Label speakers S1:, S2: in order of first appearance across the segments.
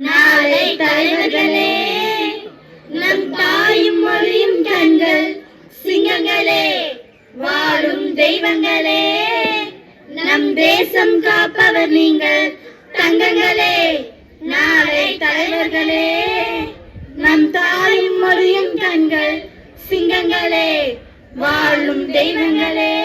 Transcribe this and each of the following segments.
S1: நாளை தலைவர்களே, நம் தாயும் மொழியும் கண்கள் சிங்கங்களே, வாழும் தெய்வங்களே, நம் தேசம் காப்பவர் நீங்கள் தங்கங்களே. நாளை தலைவர்களே, நம் தாயும் மொழியும் கண்கள் சிங்கங்களே, வாழும் தெய்வங்களே,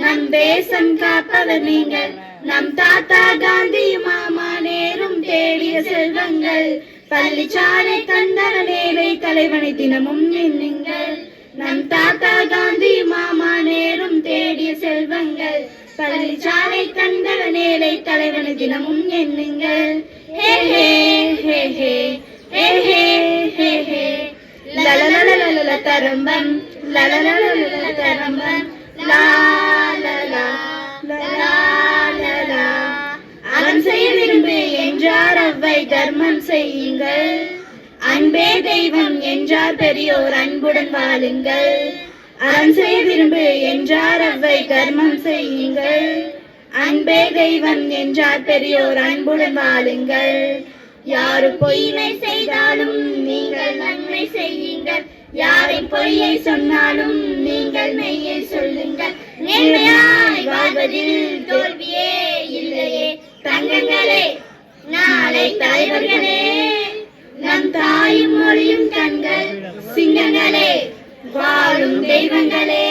S1: நம் தேசம் காப்பவர் நீங்கள். நம் தாத்தா காந்தி மாமா நேரும் தேடிய செல்வங்கள், பள்ளிச்சாலை தந்தவர் ஏழை தலைவனை தினமும் எண்ணுங்கள். நம் தாத்தா காந்தி மாமா நேரும் தேடிய செல்வங்கள், பள்ளிச்சாலை தந்தவர் ஏழை தலைவனை தினமும் எண்ணுங்கள். ஹே ஹே ஹே ஹே ஹே ஹே ஹே ஹே லலலலலல தரம்பம் லலலலலல தரம்பம் லா லா லா லா லா. அறம் செய்ய விரும்பு என்றார் அவ்வை தர்மம் செய்யுங்கள், அன்பே தெய்வம் என்றார் பெரியோர் அன்புடன் வாழுங்கள். அறம் செய்ய விரும்பு என்றார் அவ்வை தர்மம் செய்யுங்கள், அன்பே தெய்வம் என்றார் பெரியோர் அன்புடன் வாழுங்கள். யாரு பொய்மை செய்தாலும் நீங்கள் நன்மை செய்யுங்கள், யாரின் பொய்யை சொன்னாலும் நீங்கள் மெய்யை சொல்லுங்கள். நேர்மையாய் வாழ்வதில் தோல்வியே இல்லையே தங்கங்களே. நாளை தலைவர்களே, நம் தாயும் மொழியும் கண்கள் சிங்கங்களே, வாழும் தெய்வங்களே,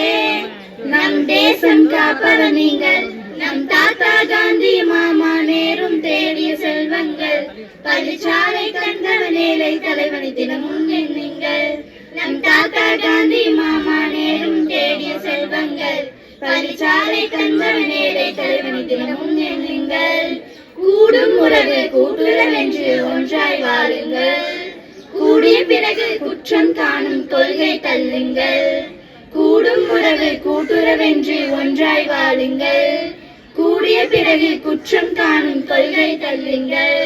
S1: நம் தேசம் காப்பவர் நீங்கள். நம் தாத்தா காந்தி மாமா நேரும் தேடிய செல்வங்கள், பள்ளிச்சாலை தந்தவன் ஏழை தலைவனை தினமும் எண்ணுங்கள். நம் தாத்தா காந்தி மாமா நேரும் தேடிய செல்வங்கள், பள்ளிச்சாலை தந்தவன் ஏழை தலைவனை தினமும் எண்ணுங்கள். கூடும் உறவு கூட்டுறவென்று ஒன்றாய் வாழுங்கள், கூடிய பிறகு குற்றம் காணும் கொள்கை தள்ளுங்கள். கூடும் உறவு கூட்டுறவென்று ஒன்றாய் வாழுங்கள், கூடிய பிறகு குற்றம் காணும் கொள்கை தள்ளுங்கள்.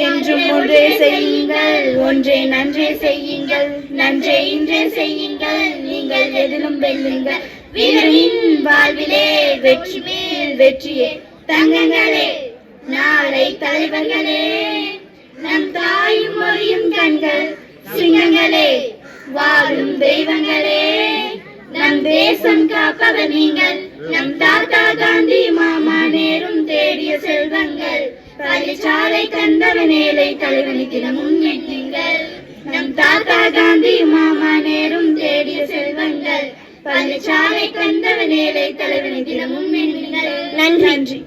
S1: என்றும் ஒன்றே செய்யுங்கள், ஒன்றே நன்றே செய்யுங்கள், நன்றே இன்றே செய்யுங்கள், நீங்கள் எதிலும் வெல்லுங்கள். வீரனின் வாழ்விலே வெற்றி மேல் வெற்றியே தங்கங்களே. நாளை தலைவர்களே, நம் தாயும் மொழியும் கண்கள் சிங்கங்களே, வாழும் தெய்வங்களே, நம் தேசம் காப்பவர் நீங்கள். நம் தாத்தா காந்தி மாமா நேரும் தேடிய செல்வங்கள், பள்ளிச்சாலை தந்தவன் ஏழை தலைவனை தினமும் எண்ணுங்கள். நம் தாத்தா காந்தி மாமா நேரும் தேடிய செல்வங்கள், பள்ளிச்சாலை தந்தவன் ஏழை தலைவனை தினமும் எண்ணுங்கள். நன்றி.